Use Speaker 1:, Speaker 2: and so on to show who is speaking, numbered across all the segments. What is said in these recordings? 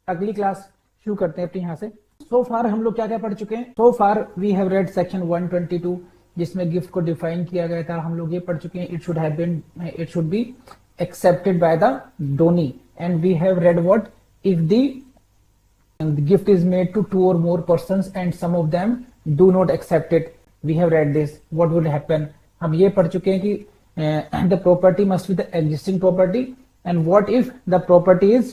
Speaker 1: अगली क्लास शुरू करते हैं अपने यहाँ से। सो फार हम लोग क्या क्या पढ़ चुके हैं? So far we have read section 122 जिसमें गिफ्ट को डिफाइन किया गया था, हम लोग ये पढ़ चुके हैं। It should be accepted by the donee and we have read what if the gift is made to 2 or more persons and some of them do not accept it. We have read this. What will happen? हम ये पढ़ चुके हैं कि the property must be the existing property and what if the property is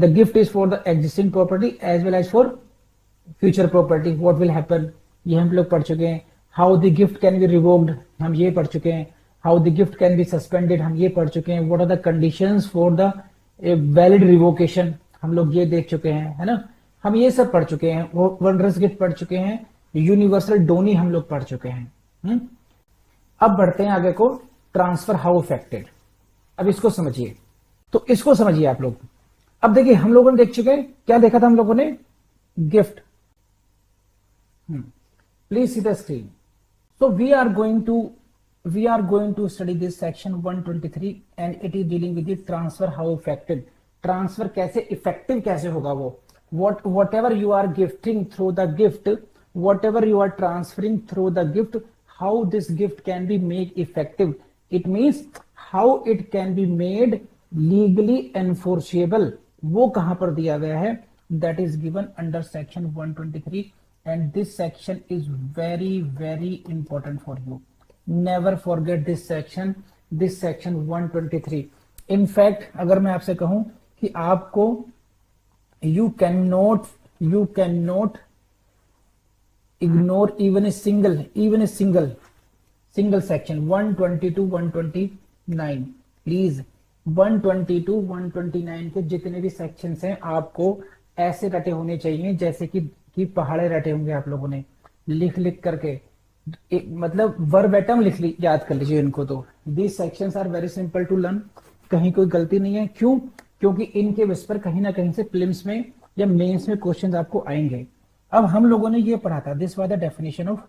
Speaker 1: the gift is for the existing property as well as for future property. What will happen? ये हम लोग पढ़ चुके हैं। How the gift can be revoked हम ये पढ़ चुके हैं। How the gift can be suspended हम ये पढ़ चुके हैं। What are the conditions for the valid revocation हम लोग ये देख चुके हैं, है ना। हम ये सब पढ़ चुके हैं। वो वंडरस गिफ्ट पढ़ चुके हैं। यूनिवर्सल डोनी हम लोग पढ़ चुके हैं। अब बढ़ते हैं आगे को, ट्रांसफर हाउ इफेक्टेड। अब इसको समझिए, तो इसको समझिए आप लोग। अब देखिए हम लोगों ने देख चुके हैं, क्या देखा था हम लोगों ने? Gift. Please see the screen. So we are going to study this section 123 and it is dealing with the transfer how effective. Transfer कैसे effective कैसे होगा वो? Whatever you are gifting through the gift, whatever you are transferring through the gift, how this gift can be made effective. It means how it can be made legally enforceable. वो कहां पर दिया गया है? That is given under section 123 and this section is very very important for you. Never forget this section 123. In fact, अगर मैं आपसे कहूं कि आपको you cannot ignore even a single section 122 129. Please 122 129 के जितने भी सेक्शंस हैं आपको ऐसे रटे होने चाहिए जैसे कि पहाड़े रटे होंगे आप लोगों ने लिख करके, मतलब वर्बेटम याद कर लीजिए इनको। तो these sections are very simple to learn, कहीं कोई गलती नहीं है। क्यों? क्योंकि इनके बेस पर कहीं ना कहीं से प्रीलिम्स में या मेंस में क्वेश्चंस आपको आएंगे। अब हम लोगों ने ये पढ़ा था, this was the definition of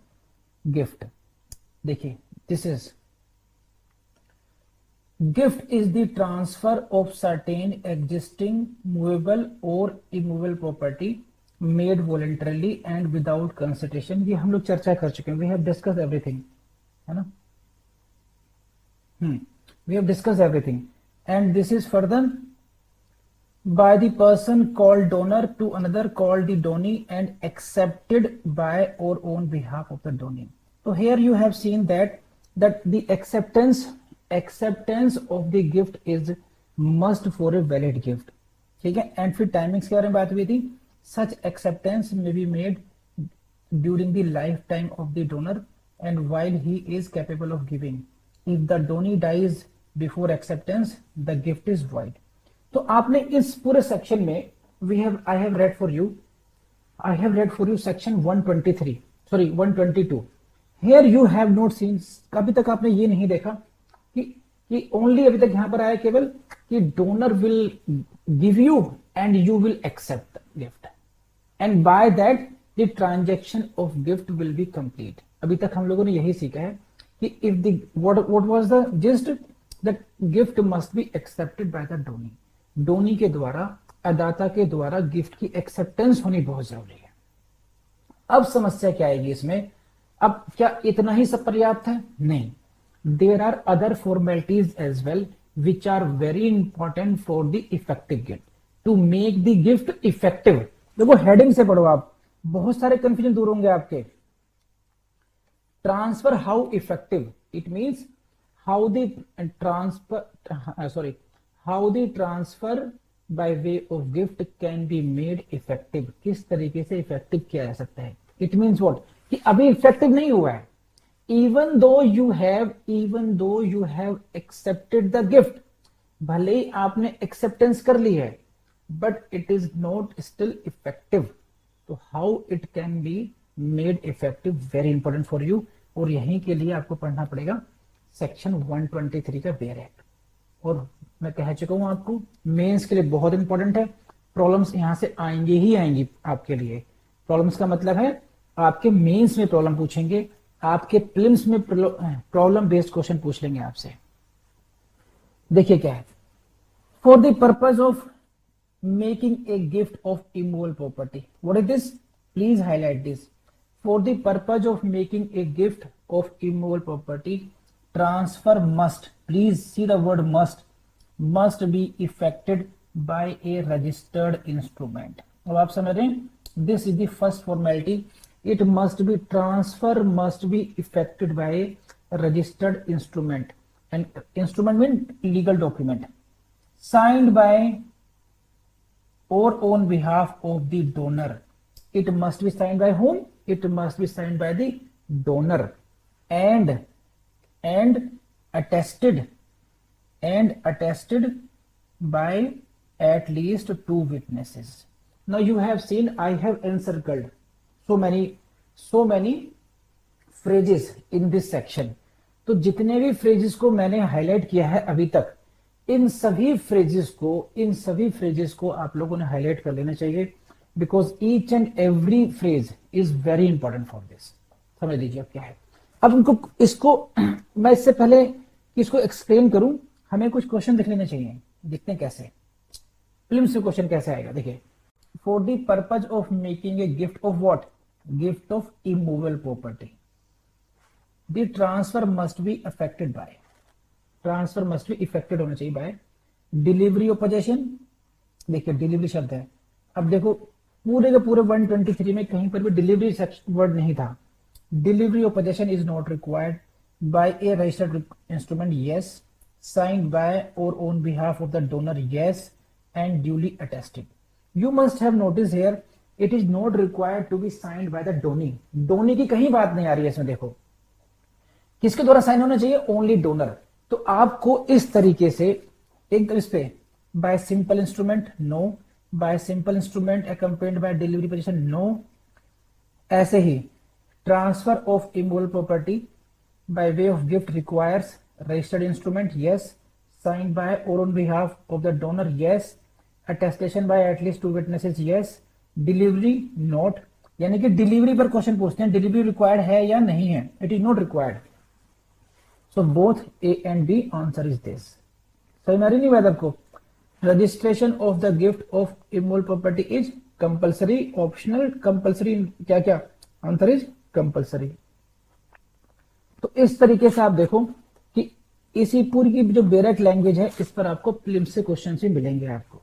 Speaker 1: gift. देखिए, this is gift is the transfer of certain existing movable और immovable property made voluntarily and without consideration. ये हम लोग चर्चा कर चुके हैं। वी हैव डिस्कस एवरीथिंग, है ना। We have discuss everything and this is further by the person called donor to another called the donee and accepted by और on behalf of the donee. तो here you have seen that the acceptance of the gift is must for a valid gift. ठीक है। And फिर timings के बारे में बात हुई थी। Such acceptance may be made during the lifetime of the donor and while he is capable of giving. If the donee dies before acceptance, the gift is void. तो आपने इस पूरे सेक्शन में I have read for you section 122. Here you have not seen, अभी तक आपने ये नहीं देखा कि only अभी तक यहां पर आया केवल कि donor will give you and you will accept the gift. And by that the transaction of gift will be complete. अभी तक हम लोगों ने यही सीखा है कि what was the gist, that gift must be accepted by the donee. Donee के द्वारा, अदाता के द्वारा गिफ्ट की एक्सेप्टेंस होनी बहुत जरूरी है। अब समस्या क्या आएगी इसमें? अब क्या इतना ही सब पर्याप्त है? नहीं, there are other formalities as well which are very important for the effective gift to make the gift effective. देखो हेडिंग से पढ़ो आप, बहुत सारे कंफ्यूजन दूर होंगे आपके। Transfer how effective, it means how the transfer by way of gift can be made effective. किस तरीके से इफेक्टिव किया जा सकता है। इट मींस व्हाट, कि अभी इफेक्टिव नहीं हुआ है। Even though you have accepted the gift, भले ही आपने एक्सेप्टेंस कर ली है, but it is not still effective. तो how it can be made effective very important for you। और यहीं के लिए आपको पढ़ना पड़ेगा सेक्शन 123 का वेयर एक्ट। और मैं कह चुका हूं आपको मेंस के लिए बहुत इंपॉर्टेंट है। प्रॉब्लम्स यहां से आएंगी ही आएंगी आपके लिए। प्रॉब्लम्स का मतलब है आपके मेंस में प्रॉब्लम पूछेंगे, आपके प्रीलिम्स में प्रॉब्लम बेस्ड क्वेश्चन पूछ लेंगे आपसे। देखिए क्या है, for the purpose of making a gift of immovable property. What is this? Please highlight this. For the purpose of making a gift of immovable property, transfer must, please see the word must be effected by a registered instrument. अब आप समझ रहे हैं? This is the first formality. It must be, transfer must be effected by a registered instrument, and instrument means legal document, signed by or on behalf of the donor. It must be signed by whom? It must be signed by the donor and attested by at least 2 witnesses. Now you have seen I have encircled so many phrases in this section. तो जितने भी phrases को मैंने highlight किया है अभी तक, इन सभी phrases को आप लोगों ने highlight कर लेना चाहिए, because each and every phrase is very important for this. समझ लीजिए अब क्या है. अब इसको मैं इससे पहले कि इसको एक्सप्लेन करूं, हमें कुछ क्वेश्चन देख लेने चाहिए. देखते हैं कैसे प्रीलिम्स में क्वेश्चन कैसे आएगा. देखिए, for the purpose of making a gift of what? Gift of immovable property. The transfer must be affected by, transfer must be affected होना चाहिए बाय डिलीवरी ऑफ पोजेशन. देखिए डिलीवरी शब्द है. अब देखो पूरे के पूरे 123 में कहीं पर भी डिलीवरी वर्ड नहीं था. Delivery of possession is not required by A registered instrument. Yes. Signed by or on behalf of the donor. Yes. And duly attested. You must have noticed here it is not required to be signed by the donee. donee की कहीं बात नहीं आ रही है इसमें. देखो किसके द्वारा साइन होना चाहिए? Only donor. तो आपको इस तरीके से एक इस पे by simple instrument no, by simple instrument accompanied by delivery possession no. ऐसे ही transfer of immovable property by way of gift requires registered instrument. Yes. Signed by or on behalf of the donor. Yes. Attestation by at least 2 witnesses. Yes. Delivery not. यानी कि delivery पर question पूछते हैं, delivery required है या नहीं है. It is not required. So both A and B answer is this. समझ में आ रही नहीं बात आपको? Registration of the gift of immovable property is compulsory, optional, compulsory. क्या क्या? Answer is compulsory. तो इस तरीके से आप देखो कि इसी पूरी की जो बेरेट लैंग्वेज है इस पर आपको प्रीलिम्स से क्वेश्चन भी मिलेंगे आपको.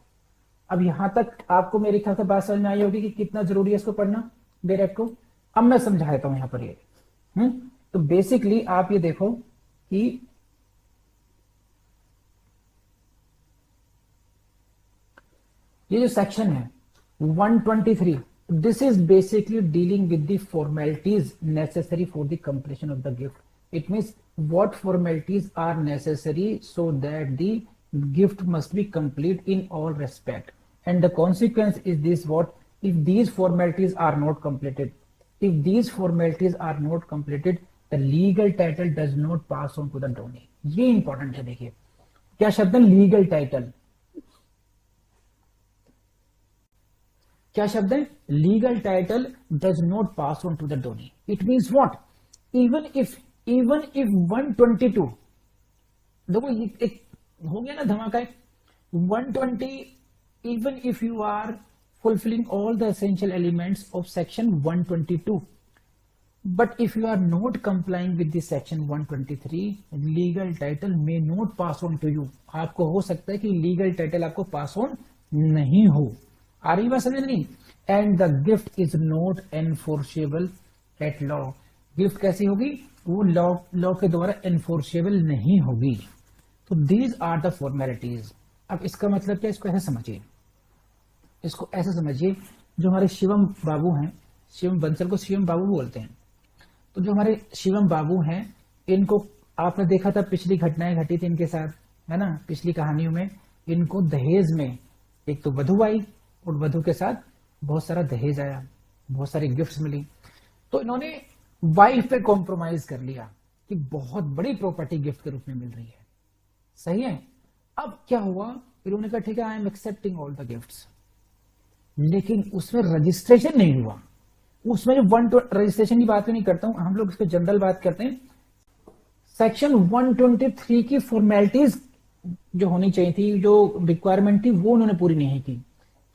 Speaker 1: अब यहां तक आपको मेरे ख्याल से बात समझ में आई होगी कि कितना जरूरी है इसको पढ़ना बेरेट को. अब मैं समझा देता हूं यहां पर ये. तो बेसिकली आप ये देखो कि ये जो सेक्शन है 123, this is basically dealing with the formalities necessary for the completion of the gift. It means what formalities are necessary so that the gift must be complete in all respect. And the consequence is this: what if these formalities are not completed? If these formalities are not completed, the legal title does not pass on to the donee. ये important है. देखिए क्या शब्द है? Legal title. क्या शब्द है? Legal title does not pass on to the donee. It means what? Even if 122, देखो ये एक हो गया ना धमाका. 120, even if you are fulfilling all the essential elements of section 122, but if you are not complying with the section 123, legal title may not pass on to you. आपको हो सकता है कि लीगल टाइटल आपको पास ऑन नहीं हो. आ रही बात समझ नहीं? And the gift is not enforceable at law. Gift कैसी होगी? वो लॉ के द्वारा एनफोर्सेबल नहीं होगी. तो दीज आर द फॉर्मेलिटीज. अब इसका मतलब क्या? इसको ऐसे समझिए, इसको ऐसे समझिए. जो हमारे शिवम बाबू हैं, शिवम बंसल को शिवम बाबू बोलते हैं. तो जो हमारे शिवम बाबू हैं, इनको आपने देखा था पिछली घटनाएं घटी थी इनके साथ, है ना. पिछली कहानियों में इनको दहेज में एक तो वधु आई और वधु के साथ बहुत सारा दहेज आया, बहुत सारी गिफ्ट्स मिली. तो इन्होंने वाइफ पे कॉम्प्रोमाइज कर लिया कि बहुत बड़ी प्रॉपर्टी गिफ्ट के रूप में मिल रही है. सही है. अब क्या हुआ? इन्होंने कहा ठीक है, I am accepting all the gifts. लेकिन उसमें रजिस्ट्रेशन नहीं हुआ. उसमें जो रजिस्ट्रेशन की बात नहीं करता हूं, हम लोग इस पर जनरल बात करते हैं. सेक्शन 123 की फॉर्मेलिटीज जो होनी चाहिए थी, जो रिक्वायरमेंट थी, वो उन्होंने पूरी नहीं की।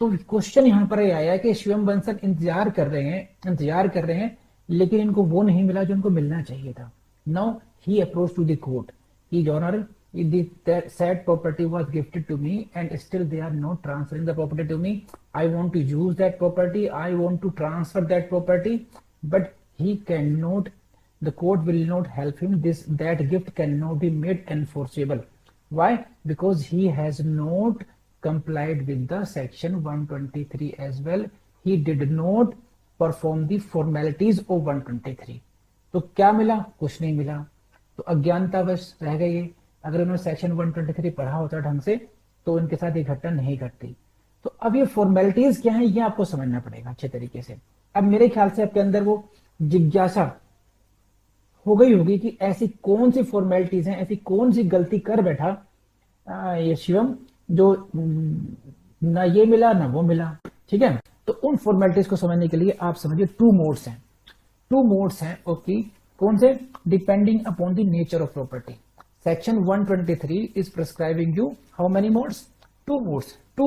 Speaker 1: तो क्वेश्चन यहाँ पर ये आया कि शिवम बंसल इंतजार कर रहे हैं, लेकिन इनको वो नहीं मिला जो इनको मिलना चाहिए था। Now he approach to the court, he honour, the said property was gifted to me and still they are not transferring the property to me. I want to use that property, I want to transfer that property, but he cannot, the court will not help him. That gift cannot be made enforceable. Why? Because he has not complied with the section 123 as well. He did not perform the formalities of 123. तो क्या मिला? कुछ नहीं मिला। तो अज्ञानतावश रह गए। अगर उन्होंने सेक्शन 123 पढ़ा होता ढंग से तो उनके साथ ये घटना नहीं घटती। तो अब ये फॉर्मेलिटीज क्या है, ये आपको समझना पड़ेगा अच्छे तरीके से। अब मेरे ख्याल से आपके अंदर वो जिज्ञासा हो गई होगी कि ऐसी कौन सी फॉर्मेलिटीज हैं, ऐसी कौन सी गलती कर बैठा ये शिवम, जो ना ये मिला ना वो मिला। ठीक है, तो उन फॉर्मेलिटीज को समझने के लिए आप समझिए टू मोड्स हैं। ओके, कौन से? Depending upon the nature of property. Section 123 is prescribing you how many modes? Two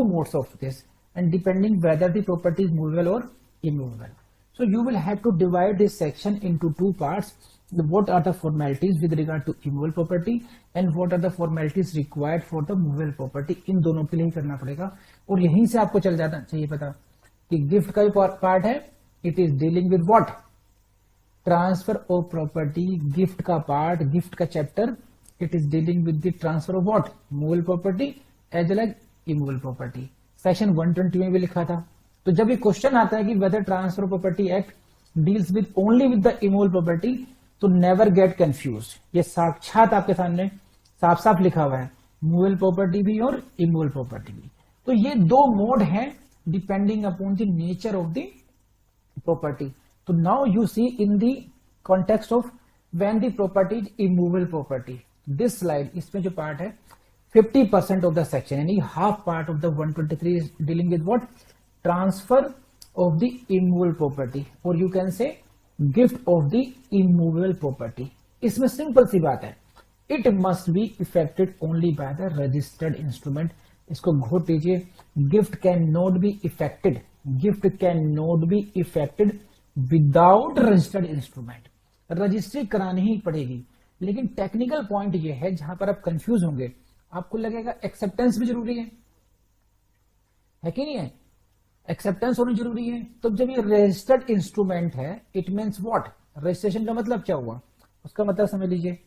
Speaker 1: modes of this, and depending whether the property is movable or immovable. So you will have to divide this section into two parts. What are the formalities with regard to immovable property and what are the formalities required for the movable property? इन दोनों के लिए ही करना पड़ेगा। और यहीं से आपको चल जाना चाहिए पता कि गिफ्ट का भी पार्ट है, it is dealing with what? Transfer of property. Gift का पार्ट, गिफ्ट का chapter, it is dealing with the transfer of what? Movable property as well as immovable property. Section 120 में भी लिखा था। तो जब ये क्वेश्चन आता है कि whether transfer property act deals with only with the immovable property, तो never get confused। ये साक्षात आपके सामने साफ साफ लिखा हुआ है, movable property भी और immovable property भी। तो ये दो मोड हैं depending upon the nature of the property. तो now you see in the context of when the property is immovable property, this slide, इसमें जो पार्ट है 50% ऑफ द सेक्शन, यानी half part of the 123 is dealing with what? Transfer of the immovable property, or you can say gift of the immovable property। इसमें simple सी बात है, it must be effected only by the registered instrument। इसको घोट लीजिए, gift can not be affected, gift can not be affected without registered instrument. Registry करानी ही पड़ेगी। लेकिन technical point ये है जहां पर आप कंफ्यूज होंगे, आपको लगेगा एक्सेप्टेंस भी जरूरी है कि नहीं है? एक्सेप्टेंस होनी जरूरी है। तो जब ये रजिस्टर्ड इंस्ट्रूमेंट है, इट मीन्स व्हाट? रजिस्ट्रेशन का मतलब क्या हुआ? उसका मतलब समझ लीजिए।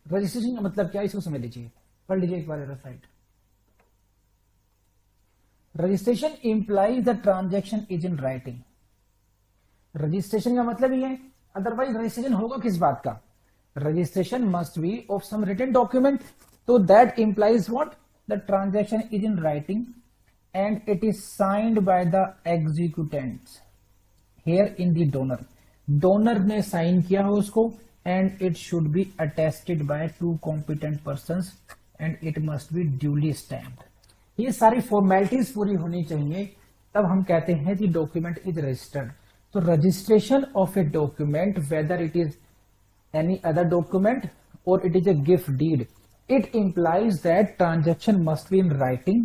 Speaker 1: रजिस्ट्रेशन का मतलब क्या है, इसको समझ लीजिए, पढ़ लीजिए एक बार जरा side. Registration implies the transaction is in writing. Registration का मतलब ही है, अदरवाइज रजिस्ट्रेशन होगा किस बात का? Registration must be of some written document. तो that implies what? The transaction is in writing and it is signed by the executants here in the donor. Donor ने sign किया हो उसको, and it should be attested by two competent persons and it must be duly stamped. ये सारी formalities पूरी होनी चाहिए, तब हम कहते हैं कि document is registered. So registration of a document, whether it is any other document or it is a gift deed, it implies that transaction must be in writing.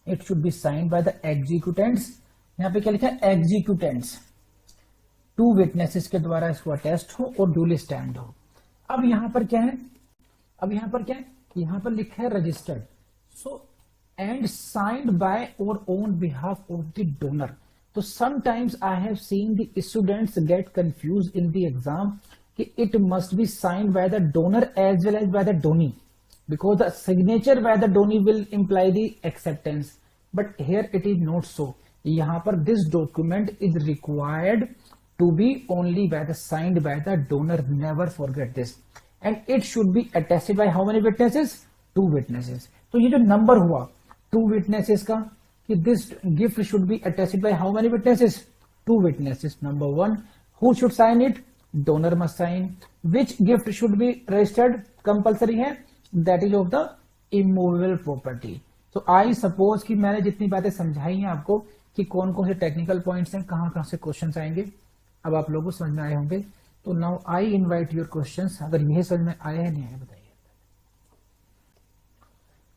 Speaker 1: It should be signed by the executants. यहाँ पे क्या लिखा है? Executants, to witnesses के द्वारा इसको attest हो और ड्यूली स्टैम्प्ड हो। अब यहाँ पर क्या है? यहाँ पर लिखा है registered. So and signed by और on behalf of the donor. तो sometimes I have seen the students get confuse in the exam कि it must be signed by the donor as well as by the donee, because the signature by the donee will imply the acceptance, but here it is not so. यहां पर this document is required to be only by the signed by the donor, never forget this, and it should be attested by how many witnesses? 2 witnesses. तो ये जो number हुआ 2 witnesses का, कि this gift should be attested by how many witnesses? 2 witnesses. Number 1, who should sign it? Donor must sign. Which gift should be registered? Compulsory है, that is of the immovable property. So I suppose कि मैंने जितनी बातें समझाई हैं आपको कि कौन कौन से टेक्निकल पॉइंट्स हैं, कहां से क्वेश्चंस आएंगे, अब आप लोगों को समझ में आए होंगे। तो now I invite your questions. अगर यह समझ में आया है नहीं आया बताइए।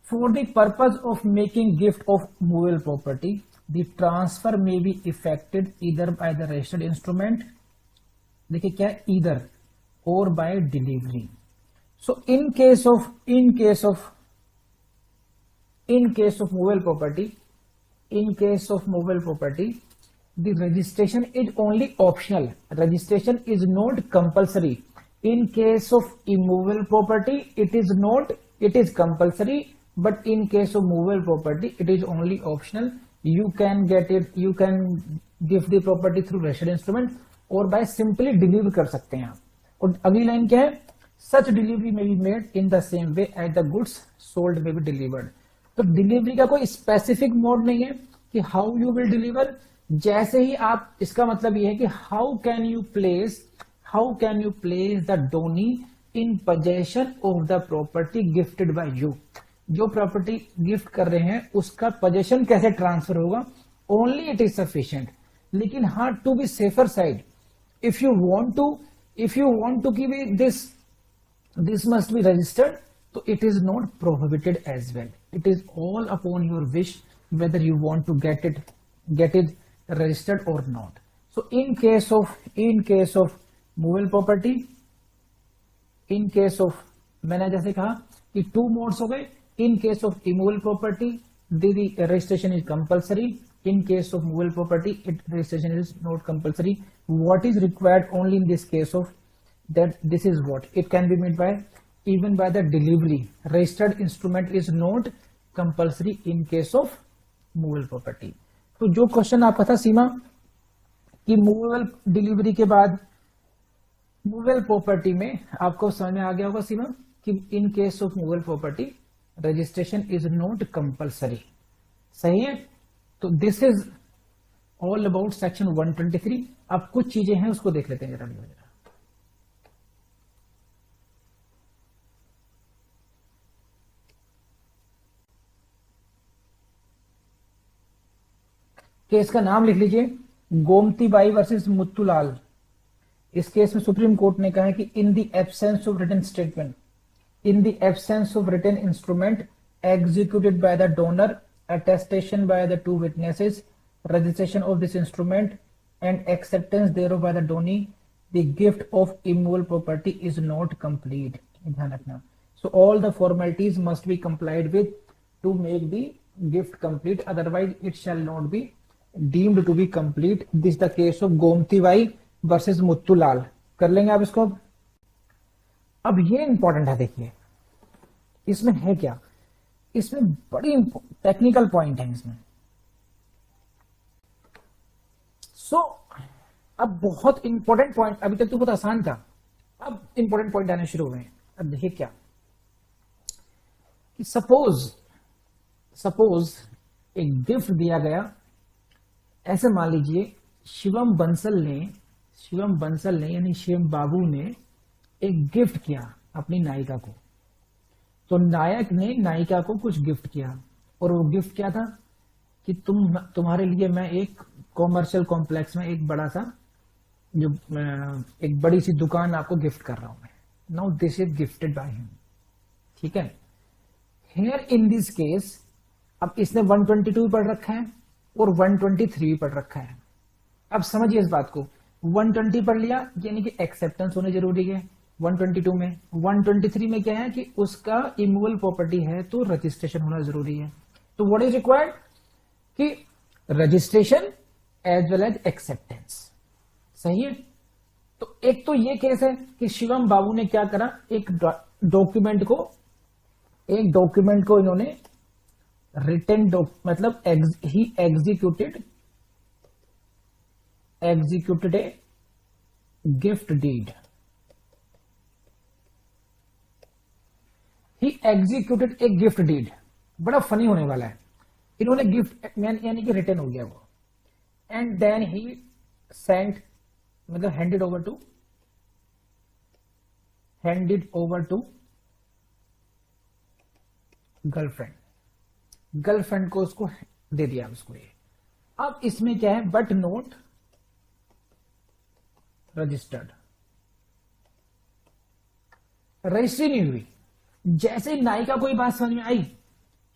Speaker 1: For the purpose of making gift of movable property, the transfer may be effected either by the registered instrument, देखिए क्या है, either or by delivery. So in case of movable property, the registration is only optional. Registration is not compulsory. In case of immovable property, it is compulsory, but in case of movable property, it is only optional. You can give the property through registered instrument or by simply deliver कर सकते हैं आप. और अगली line क्या है? Such delivery may be made in the same way as the goods sold may be delivered. तो delivery का कोई स्पेसिफिक मोड नहीं है कि हाउ यू विल डिलीवर. जैसे ही आप, इसका मतलब ये है कि how can you place the Downey in possession of the property gifted bye you. जो प्रॉपर्टी गिफ्ट कर रहे हैं उसका पोजेशन कैसे ट्रांसफर होगा, ओनली इट इज सफिशिएंट. लेकिन हाँ, to be safer side, if you want to give this must be registered, so it is not prohibited as well. It is all upon your wish whether you want to get it registered or not. So in case of movable property, in case of, मैंने जैसे कहा कि two modes हो गए. In case of immovable property, the registration is compulsory. In case of movable property, registration is not compulsory. What is required only in this case of that, this is what it can be made by even by the delivery. Registered instrument is not compulsory in case of movable property. तो जो question आपका था सीमा कि movable delivery के बाद movable property में, आपको समझ में आ गया होगा सीमा कि इन case of movable property registration is not compulsory. सही है. तो this is all about section 123. अब कुछ चीजें हैं उसको देख लेते हैं जरा. केस का नाम लिख लीजिए, गोमती बाई वर्सेस मुत्तूलाल. इस केस में सुप्रीम कोर्ट ने कहा है कि in the absence of written statement, in the absence of written instrument executed by the donor, attestation by the two witnesses, registration of this instrument and acceptance thereof by the donee, the gift of immovable property is not complete. ध्यान रखना. So all the formalities must be complied with to make the gift complete, otherwise it shall not be deemed to be complete. This the case of Gomti Bai versus Muttulal. कर लेंगे आप इसको. अब ये important है, देखिए इसमें है क्या, इसमें बड़ी टेक्निकल पॉइंट है इसमें. अब बहुत इंपॉर्टेंट पॉइंट, अभी तक तो बहुत आसान था, अब इंपॉर्टेंट पॉइंट आने शुरू हुए हैं. अब देखिए क्या कि सपोज एक गिफ्ट दिया गया. ऐसे मान लीजिए शिवम बंसल ने यानी शिवम बाबू ने एक गिफ्ट किया अपनी नायिका को. तो नायक ने नायिका को कुछ गिफ्ट किया, और वो गिफ्ट क्या था कि तुम्हारे लिए मैं एक कॉमर्शियल कॉम्प्लेक्स में एक बड़ा सा एक बड़ी सी दुकान आपको गिफ्ट कर रहा हूं मैं. Now this is gifted by him. ठीक है. हियर इन दिस केस, अब इसने 122 पढ़ रखा है और 123 पढ़ रखा है. अब समझिए इस बात को. 120 पढ़ लिया यानी कि एक्सेप्टेंस होने जरूरी है 122 में. 123 में क्या है कि उसका इमूवेबल प्रॉपर्टी है तो रजिस्ट्रेशन होना जरूरी है. तो व्हाट इज रिक्वायर्ड कि registration as well as acceptance. सही है. तो एक तो ये केस है कि शिवम बाबू ने क्या करा, एक डॉक्यूमेंट को इन्होंने रिटन मतलब he executed a gift deed. He executed a gift deed. बड़ा फनी होने वाला है. इन्होंने गिफ्ट यानी कि रिटर्न हो गया वो, एंड देन ही सेंट मतलब हैंडेड ओवर टू गर्लफ्रेंड को उसको दे दिया उसको ये. अब इसमें क्या है, बट नोट रजिस्टर्ड. रजिस्ट्री नहीं हुई. जैसे नायिका को ये बात समझ में आई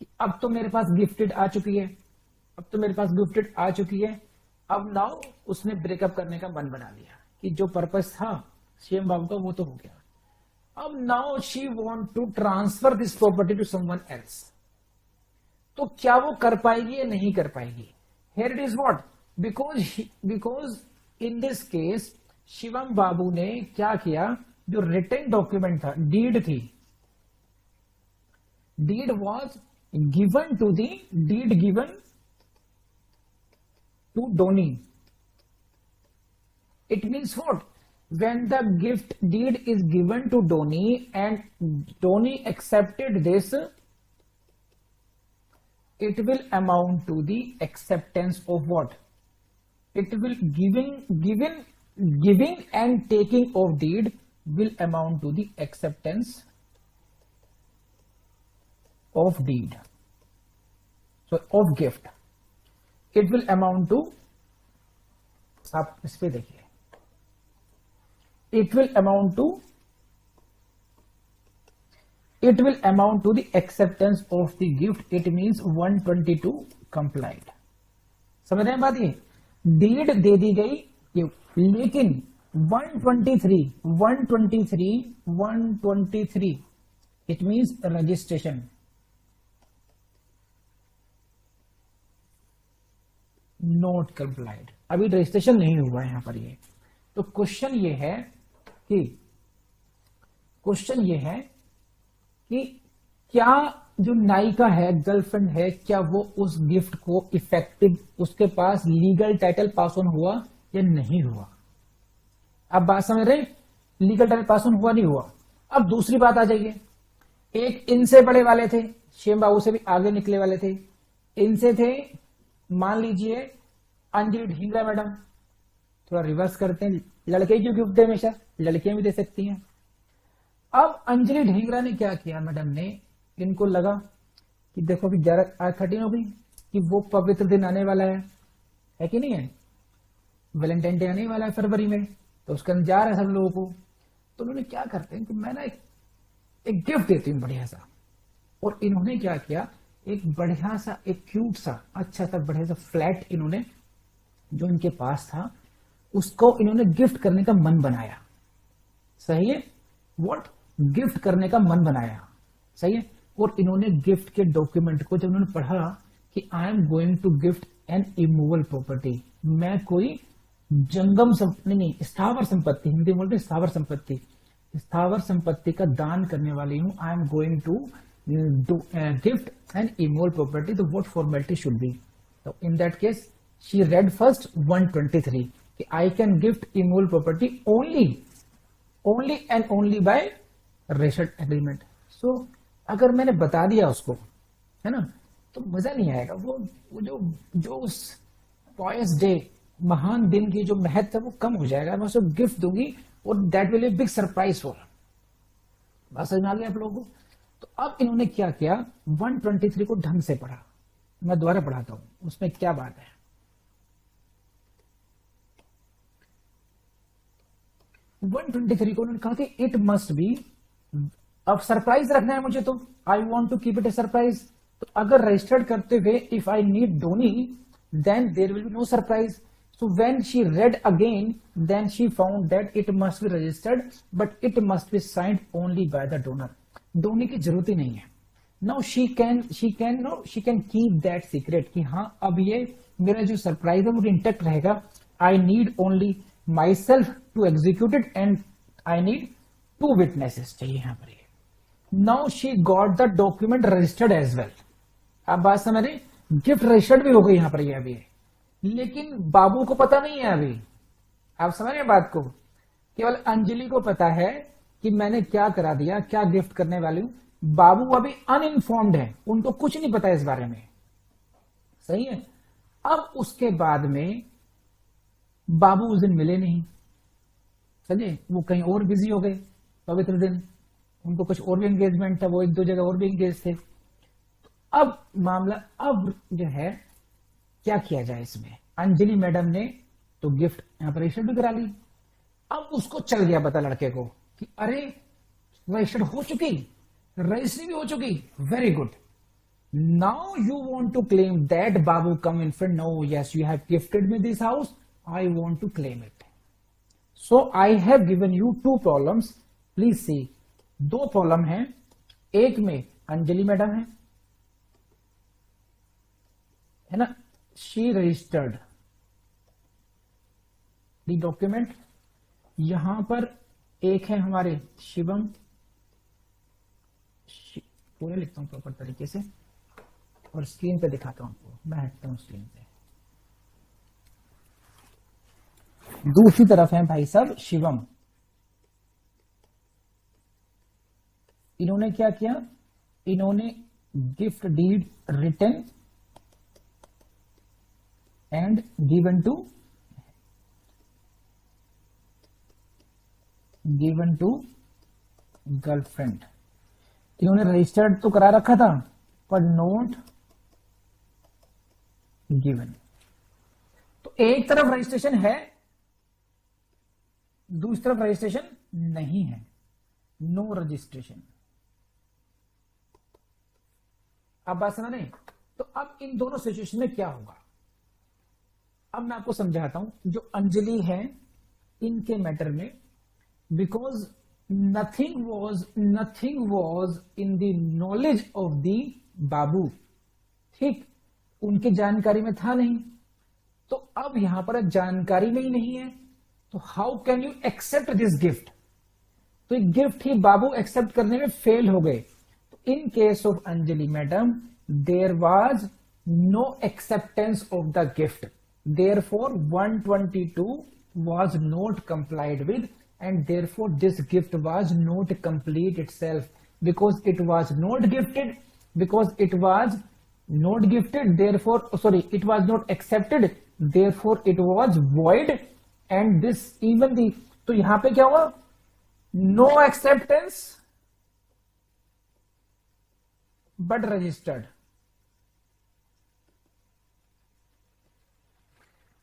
Speaker 1: कि अब तो मेरे पास गिफ्टेड आ चुकी है, अब तो मेरे पास गिफ्टेड आ चुकी है। अब नाउ उसने ब्रेकअप करने का मन बना लिया कि जो पर्पस था सीएम बाबू का वो तो हो गया। अब now she want to transfer this property to someone else. तो क्या वो कर पाएगी या नहीं कर पाएगी? Here it is what, because in this case Shivam Babu ने क्या किया, जो रिटन डॉक्यूमेंट था, डीड थी, deed was given to the deed given to Dhoni. It means what? When the gift deed is given to Dhoni and Dhoni accepted this, it will amount to the acceptance of what? It will giving and taking of deed will amount to the acceptance of deed, so of gift. It will amount to, आप इस पे देखिए, it will amount to the acceptance of the gift. It means 122 complied. समझ रहे हैं बात? ये did they दी गई, लेकिन 123 it means registration note complied, अभी रजिस्ट्रेशन नहीं हुआ है यहां पर। ये तो क्वेश्चन ये है कि क्या जो नायिका है, गर्लफ्रेंड है, क्या वो उस गिफ्ट को इफेक्टिव, उसके पास लीगल टाइटल पास ऑन हुआ या नहीं हुआ? अब बात समझ रहे? लीगल टाइटल पास ऑन हुआ नहीं हुआ। अब दूसरी बात आ जाइए, एक इनसे बड़े वाले थे, शेम बाबू से भी आगे निकले वाले थे, इनसे थे, मान लीजिए अंजलि ढींगरा मैडम। थोड़ा रिवर्स करते हैं, लड़के क्यों गिफ्ट दे, हमेशा लड़कियां भी दे सकती हैं। अब अंजलि ढींगरा ने क्या किया, मैडम ने, इनको लगा कि देखो भी 13 हो गई कि वो पवित्र दिन आने वाला है कि नहीं है, वैलेंटाइन डे आने वाला है फरवरी में, तो उसका इंतजार है सब लोगों को। तो उन्होंने क्या करते हैं कि मैं ना एक गिफ्ट देती हूँ बढ़िया सा, और इन्होंने क्या किया, एक बढ़िया सा, एक क्यूट सा, अच्छा सा, बढ़िया सा फ्लैट इन्होंने, जो इनके पास था, उसको इन्होंने गिफ्ट करने का मन बनाया। सही है? व्हाट? गिफ्ट करने का मन बनाया। सही है? और इन्होंने गिफ्ट के डॉक्यूमेंट को जब उन्होंने पढ़ा कि I am going to gift an immovable property, मैं कोई जंगम नहीं, स्थावर संपत्ति, हिंदी में बोलते स्थावर संपत्ति, स्थावर संपत्ति का दान करने वाली हूं। I am going to gift an immovable property, the what formality should be? So in that case she read first 123 कि I can gift immovable property only and only by registered agreement. So अगर मैंने बता दिया उसको, है ना, तो मजा नहीं आएगा। वो जो उस पॉयस डे, महान दिन की जो महत्व है वो कम हो जाएगा। मैं उसको गिफ्ट दूंगी और that will be big surprise for. बात समझ में आ गया आप लोगों को? तो अब इन्होंने क्या किया, 123 को ढंग से पढ़ा। मैं दोबारा पढ़ाता हूं, उसमें क्या बात है। 123 को उन्होंने कहा कि इट मस्ट बी, अब सरप्राइज रखना है मुझे, तो I want to keep it a surprise. तो अगर रजिस्टर्ड करते हुए if I need donee, then there will be no surprise. So when she read again, then she found that it must be registered, but it must be signed only by the donor. Dhoni की जरूरत ही नहीं है। Now she can keep that secret कि हाँ अब ये मेरा जो सरप्राइज है वो इंटेक्ट रहेगा। I need only myself to execute it and I need 2 witnesses चाहिए यहाँ पर। ये Now she got the document registered as well. अब बात समझ रहे, गिफ्ट रजिस्टर्ड भी हो गई यहाँ पर ये अभी, लेकिन बाबू को पता नहीं है अभी। आप समझ रहे बात को? केवल अंजलि को पता है कि मैंने क्या करा दिया, क्या गिफ्ट करने वाली हूं। बाबू अभी अनइन्फॉर्म्ड है, उनको कुछ नहीं पता इस बारे में। सही है? अब उसके बाद में बाबू उस दिन मिले नहीं, समझे, वो कहीं और बिजी हो गए पवित्र दिन, उनको कुछ और भी एंगेजमेंट था, वो 1-2 जगह और भी एंगेज थे। अब मामला अब जो है क्या किया जाए इसमें, अंजलि मैडम ने तो गिफ्ट यहां पर रजिस्टर भी करा ली। अब उसको चल गया पता लड़के को कि अरे रजिस्टर्ड हो चुकी, रजिस्ट्री भी हो चुकी, very good. Now you want to claim that Babu come in front. No, yes, you have gifted me this house. I want to claim it. So I have given you two problems. Please see. दो problem हैं, एक में Anjali madam है ना, she registered the document. यहां पर एक है हमारे शिवम, पूरे लिखता हूं प्रॉपर तरीके से और स्क्रीन पे दिखाता हूं आपको. मैं हटता हूं स्क्रीन पे. दूसरी तरफ है भाई साहब शिवम. इन्होंने क्या किया, इन्होंने gift deed written and given to girlfriend. इन्होंने रजिस्टर्ड तो करा रखा था पर नोट गिवन. तो एक तरफ रजिस्ट्रेशन है, दूसरी तरफ रजिस्ट्रेशन नहीं है, नो रजिस्ट्रेशन. अब बात समझ नहीं. तो अब इन दोनों सिचुएशन में क्या होगा, अब मैं आपको समझाता हूं. जो अंजलि है इनके मैटर में, because nothing was in the knowledge of the Babu. ठीक, उनके जानकारी में था नहीं. तो अब यहां पर जानकारी में ही नहीं है, तो how can you accept this gift. तो एक गिफ्ट ही बाबू एक्सेप्ट करने में फेल हो गए. तो in case of Anjali madam there was no acceptance of the gift. Therefore 122 was not complied with, and therefore this gift was not complete itself, because it was not gifted, therefore it was not accepted, therefore it was void. And this even the, तो यहां पे क्या हुआ, no acceptance but registered.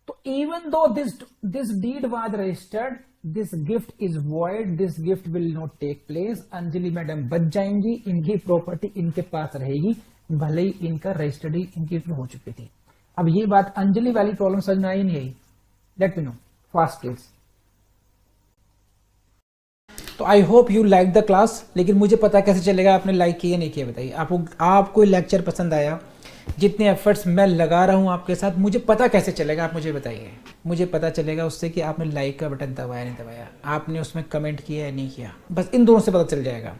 Speaker 1: तो even though this deed was registered, this gift is void, this gift will not take place. Anjali madam बच जाएंगी, इनकी property इनके पास रहेगी, भले ही इनका रजिस्टर्ड इनकी हो चुकी थी. अब ये बात अंजलि वाली प्रॉब्लम समझ में आई नहीं आई? Let me know fast please. तो I hope you like the class. लेकिन मुझे पता कैसे चलेगा आपने लाइक किया नहीं किया, बताइए. आपको लेक्चर पसंद आया, जितने एफर्ट्स मैं लगा रहा हूं आपके साथ, मुझे पता कैसे चलेगा, आप मुझे बताइए. मुझे पता चलेगा उससे कि आपने लाइक का बटन दबाया नहीं दबाया, आपने उसमें कमेंट किया या नहीं किया. बस इन दोनों से पता चल जाएगा.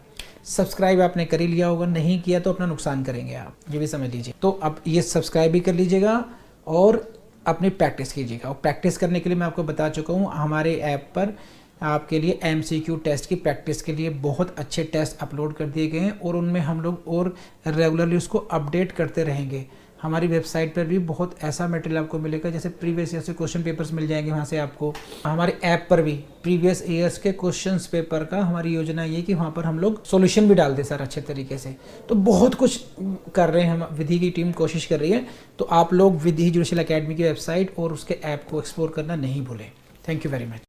Speaker 1: सब्सक्राइब आपने कर ही लिया होगा, नहीं किया तो अपना नुकसान करेंगे आप, ये भी समझ लीजिए. तो अब ये सब्सक्राइब भी कर लीजिएगा और अपनी प्रैक्टिस कीजिएगा. और प्रैक्टिस करने के लिए मैं आपको बता चुका हूँ, हमारे ऐप पर आपके लिए MCQ टेस्ट की प्रैक्टिस के लिए बहुत अच्छे टेस्ट अपलोड कर दिए गए हैं, और उनमें हम लोग और रेगुलरली उसको अपडेट करते रहेंगे. हमारी वेबसाइट पर भी बहुत ऐसा मटेरियल आपको मिलेगा, जैसे प्रीवियस ईयर से क्वेश्चन पेपर्स मिल जाएंगे वहाँ से आपको. हमारे ऐप पर भी प्रीवियस ईयर्स के क्वेश्चन पेपर का हमारी योजना ये कि वहाँ पर हम लोग सॉल्यूशन भी डाल दें सर अच्छे तरीके से. तो बहुत कुछ कर रहे हैं हम, विधि की टीम कोशिश कर रही है. तो आप लोग विधि जुडिशियल अकेडमी की वेबसाइट और उसके ऐप को एक्सप्लोर करना नहीं भूलें. Thank you very much.